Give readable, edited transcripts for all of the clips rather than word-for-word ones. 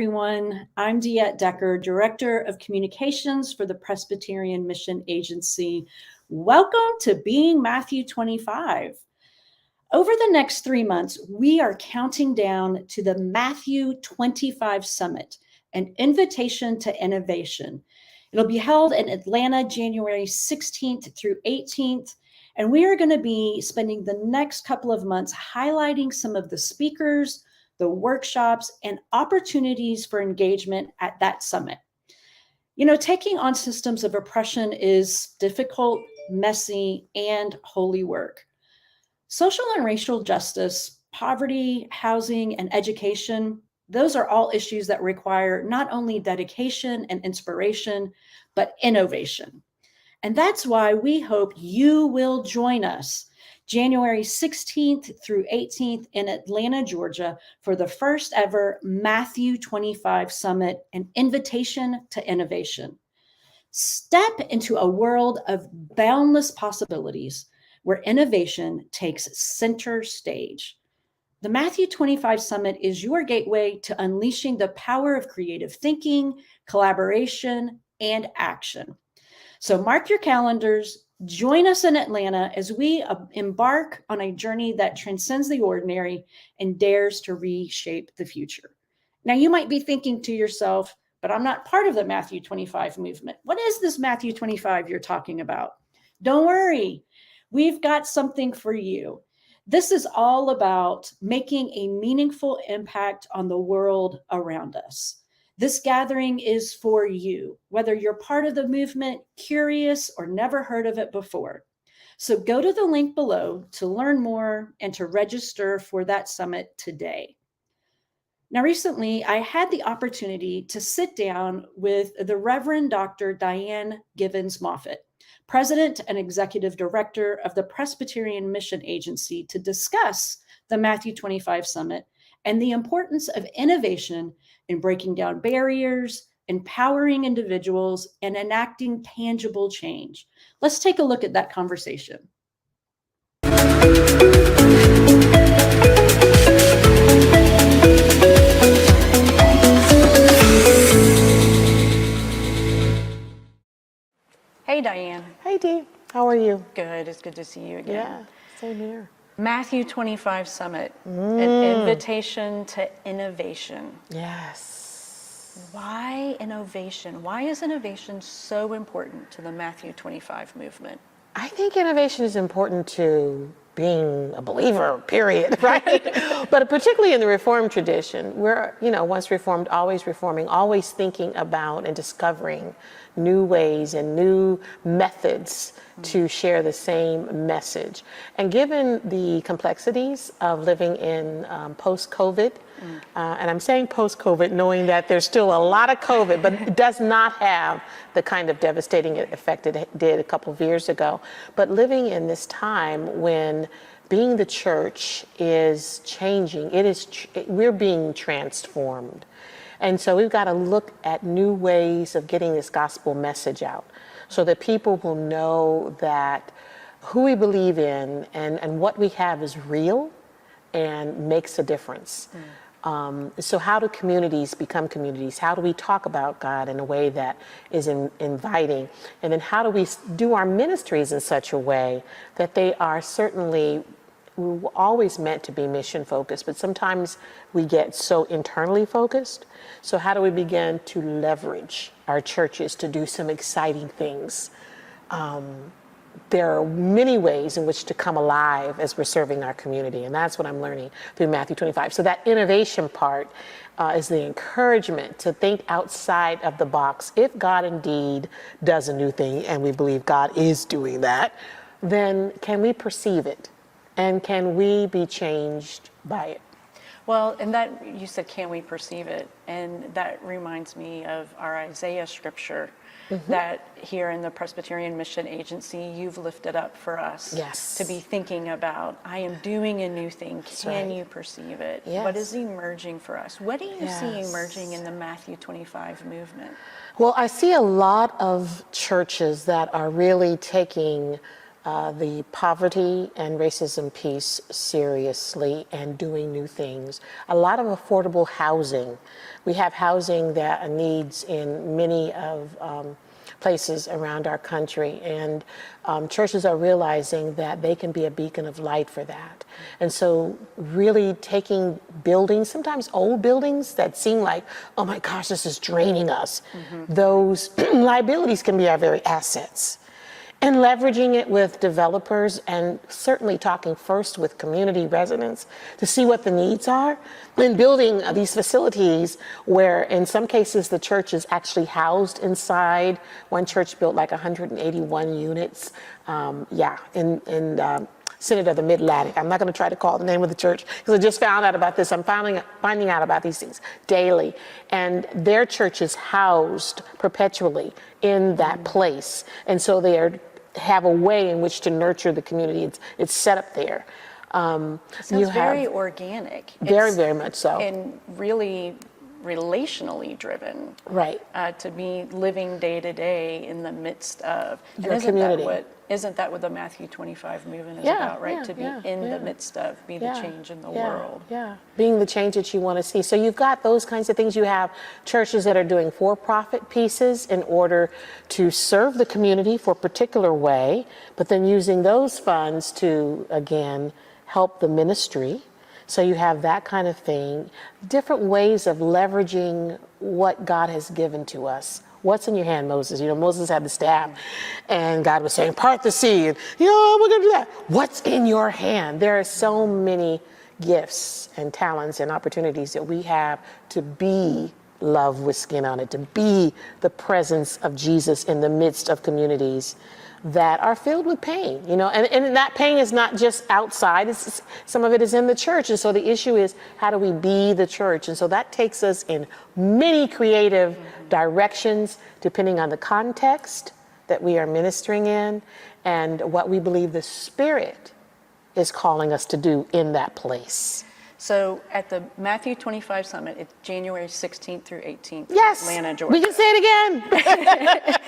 everyone. I'm Diane Decker, Director of Communications for the Presbyterian Mission Agency. Welcome to Being Matthew 25. Over the next 3 months, we are counting down to the Matthew 25 Summit, an invitation to innovation. It'll be held in Atlanta, January 16th through 18th, and we are going to be spending the next couple of months highlighting some of the speakers, the workshops, and opportunities for engagement at that summit. You know, taking on systems of oppression is difficult, messy, and holy work. Social and racial justice, poverty, housing, and education, those are all issues that require not only dedication and inspiration, but innovation. And that's why we hope you will join us January 16th through 18th in Atlanta, Georgia, for the first ever Matthew 25 Summit, an invitation to innovation. Step into a world of boundless possibilities where innovation takes center stage. The Matthew 25 Summit is your gateway to unleashing the power of creative thinking, collaboration, and action. So mark your calendars, join us in Atlanta as we embark on a journey that transcends the ordinary and dares to reshape the future. Now, you might be thinking to yourself, but I'm not part of the Matthew 25 movement. What is this Matthew 25 you're talking about? Don't worry, we've got something for you. This is all about making a meaningful impact on the world around us. This gathering is for you, whether you're part of the movement, curious, or never heard of it before. So go to the link below to learn more and to register for that summit today. Now, recently, I had the opportunity to sit down with the Reverend Dr. Diane Moffett, President and Executive Director of the Presbyterian Mission Agency, to discuss the Matthew 25 Summit and the importance of innovation in breaking down barriers, empowering individuals, and enacting tangible change. Let's take a look at that conversation. Hey, Diane. Hey, Dee. How are you? Good. It's good to see you again. Yeah, same here. Matthew 25 Summit, an invitation to innovation. Yes. Why innovation? Why is innovation so important to the Matthew 25 movement? I think innovation is important to being a believer, period, right? But particularly in the Reformed tradition, we're, once Reformed, always reforming, always thinking about and discovering new ways and new methods to share the same message. And given the complexities of living in post-COVID, and I'm saying post-COVID knowing that there's still a lot of COVID, but it does not have the kind of devastating effect it did a couple of years ago. But living in this time when being the church is changing, we're being transformed. And so we've got to look at new ways of getting this gospel message out so that people will know that who we believe in and what we have is real and makes a difference. So how do communities become communities? How do we talk about God in a way that is inviting? And then how do we do our ministries in such a way that they are certainly, we were always meant to be mission focused, but sometimes we get so internally focused. So how do we begin to leverage our churches to do some exciting things? There are many ways in which to come alive as we're serving our community, and that's what I'm learning through Matthew 25. So that innovation part is the encouragement to think outside of the box. If God indeed does a new thing, and we believe God is doing that, then can we perceive it? And can we be changed by it? Well, and that, you said, can we perceive it? And that reminds me of our Isaiah scripture that here in the Presbyterian Mission Agency, you've lifted up for us to be thinking about. I am doing a new thing. Can you perceive it? Yes. What is emerging for us? What do you see emerging in the Matthew 25 movement? Well, I see a lot of churches that are really taking the poverty and racism piece seriously and doing new things. A lot of affordable housing. We have housing that needs in many of places around our country, and churches are realizing that they can be a beacon of light for that. And so really taking buildings, sometimes old buildings that seem like, oh my gosh, this is draining us. Those liabilities can be our very assets. And leveraging it with developers and certainly talking first with community residents to see what the needs are, and building these facilities where in some cases the church is actually housed inside. One church built like 181 units, in Synod of the Mid-Atlantic. I'm not going to try to call the name of the church because I just found out about this. I'm finding out about these things daily. And their church is housed perpetually in that place. And so they have a way in which to nurture the community. It's set up there. Sounds very organic. Very much so. And really relationally driven. Right. To be living day to day in the midst of your community. Isn't that what the Matthew 25 movement is about, right? To be in the midst of, be the change in the world. Yeah, being the change that you want to see. So you've got those kinds of things. You have churches that are doing for-profit pieces in order to serve the community for a particular way, but then using those funds to, again, help the ministry. So you have that kind of thing. Different ways of leveraging what God has given to us. What's in your hand, Moses? You know, Moses had the staff, and God was saying, part the sea, and, we're going to do that. What's in your hand? There are so many gifts and talents and opportunities that we have to be love with skin on it, to be the presence of Jesus in the midst of communities that are filled with pain, and that pain is not just outside, some of it is in the church. And so the issue is, how do we be the church? And so that takes us in many creative directions, depending on the context that we are ministering in and what we believe the Spirit is calling us to do in that place. So at the Matthew 25 Summit, it's January 16th through 18th in Yes, Atlanta, Georgia. we can say it again.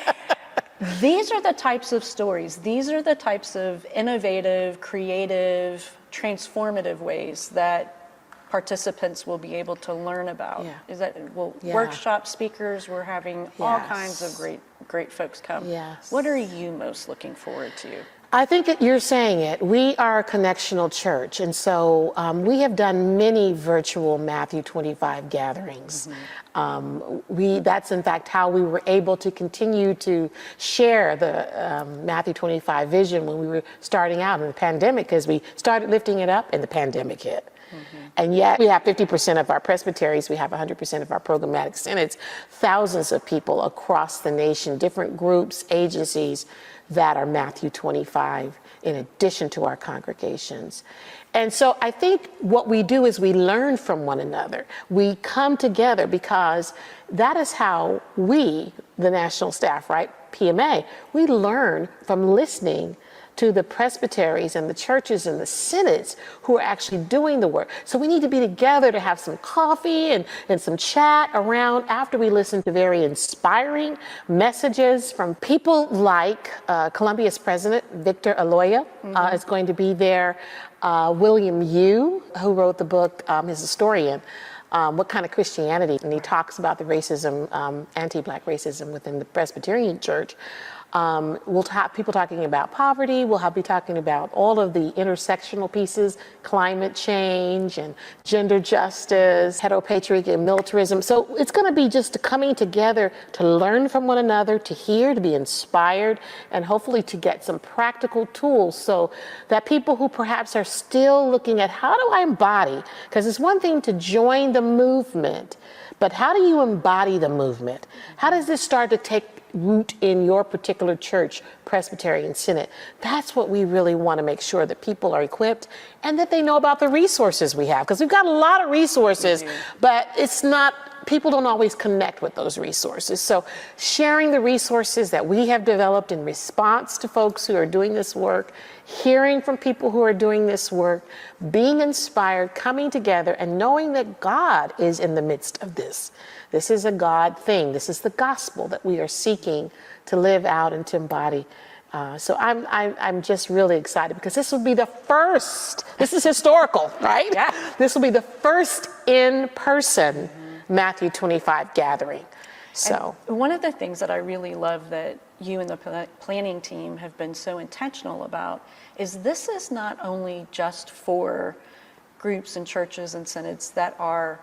These are the types of stories. These are the types of innovative, creative, transformative ways that participants will be able to learn about. Is that workshop speakers? We're having all kinds of great folks come. Yes. What are you most looking forward to? I think that you're saying it. We are a connectional church, and so we have done many virtual Matthew 25 gatherings. That's in fact how we were able to continue to share the Matthew 25 vision when we were starting out in the pandemic, because we started lifting it up and the pandemic hit. And yet we have 50% of our presbyteries, we have 100% of our programmatic synods, thousands of people across the nation, different groups, agencies that are Matthew 25 in addition to our congregations. And so I think what we do is we learn from one another. We come together because that is how we, the national staff, right, PMA, we learn from listening to the presbyteries and the churches and the synods who are actually doing the work. So we need to be together to have some coffee and some chat around after we listen to very inspiring messages from people like Columbia's president, Victor Aloya, is going to be there. William Yu, who wrote the book, his historian, What Kind of Christianity? And he talks about the racism, anti-Black racism within the Presbyterian Church. We'll have people talking about poverty. We'll be talking about all of the intersectional pieces, climate change and gender justice, heteropatriarchy and militarism. So it's going to be just coming together to learn from one another, to hear, to be inspired, and hopefully to get some practical tools so that people who perhaps are still looking at how do I embody, because it's one thing to join the movement, but how do you embody the movement? How does this start to take root in your particular church, Presbyterian Synod? That's what we really want to make sure that people are equipped and that they know about the resources we have, because we've got a lot of resources, but people don't always connect with those resources. So sharing the resources that we have developed in response to folks who are doing this work, hearing from people who are doing this work, being inspired, coming together, and knowing that God is in the midst of this. This is a God thing. This is the gospel that we are seeking to live out and to embody So I'm just really excited because this will be the first, this is historical, right? Yeah. This will be the first in-person Matthew 25 gathering. So and one of the things that I really love that you and the planning team have been so intentional about is this is not only just for groups and churches and synods that are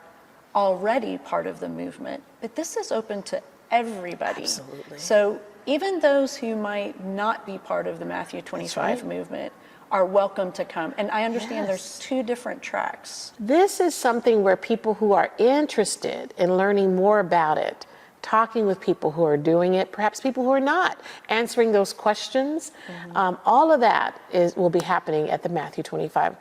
already part of the movement, but this is open to everybody. Absolutely. So even those who might not be part of the Matthew 25 movement are welcome to come. And I understand there's 2 different tracks. This is something where people who are interested in learning more about it, talking with people who are doing it, perhaps people who are not, answering those questions, all of that will be happening at the Matthew 25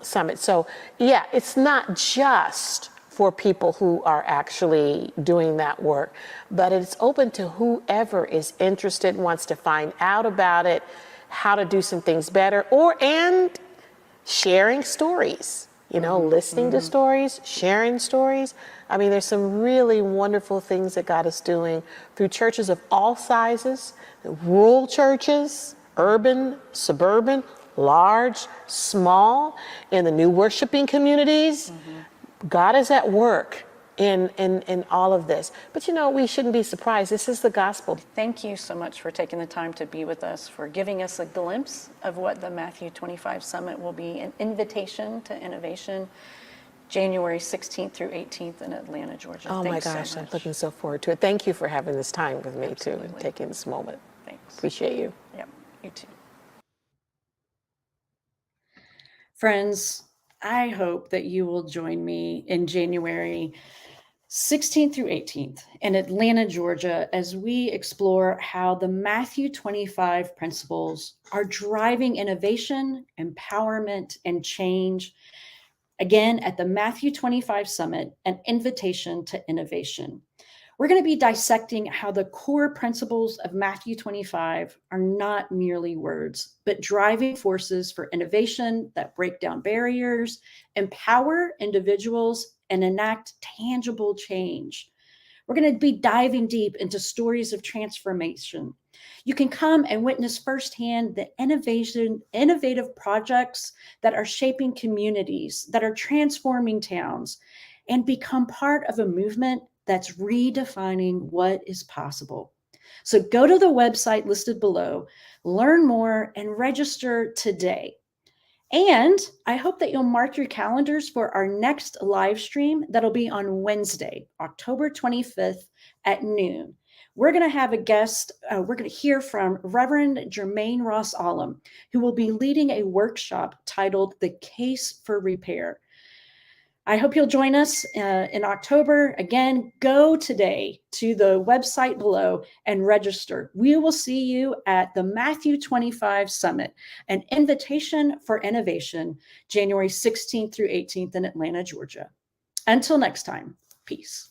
Summit. So yeah, it's not just for people who are actually doing that work, but it's open to whoever is interested, wants to find out about it, how to do some things better, and sharing stories, listening to stories, sharing stories. I mean, there's some really wonderful things that God is doing through churches of all sizes, rural churches, urban, suburban, large, small, in the new worshiping communities. God is at work in all of this. But we shouldn't be surprised. This is the gospel. Thank you so much for taking the time to be with us, for giving us a glimpse of what the Matthew 25 Summit will be, an invitation to innovation, January 16th through 18th in Atlanta, Georgia. Oh my gosh, so I'm looking so forward to it. Thank you for having this time with me too, and taking this moment. Thanks. Appreciate you. Yep, you too. Friends, I hope that you will join me in January 16th through 18th in Atlanta, Georgia, as we explore how the Matthew 25 principles are driving innovation, empowerment, and change. Again, at the Matthew 25 Summit, an invitation to innovation. We're going to be dissecting how the core principles of Matthew 25 are not merely words, but driving forces for innovation that break down barriers, empower individuals, and enact tangible change. We're going to be diving deep into stories of transformation. You can come and witness firsthand the innovative projects that are shaping communities, that are transforming towns, and become part of a movement that's redefining what is possible. So go to the website listed below, learn more, and register today. And I hope that you'll mark your calendars for our next live stream that'll be on Wednesday, October 25th at noon. We're going to have a guest. We're going to hear from Reverend Jermaine Ross Allum, who will be leading a workshop titled The Case for Repair. I hope you'll join us in October. Again, go today to the website below and register. We will see you at the Matthew 25 Summit, an invitation for innovation, January 16th through 18th in Atlanta, Georgia. Until next time, peace.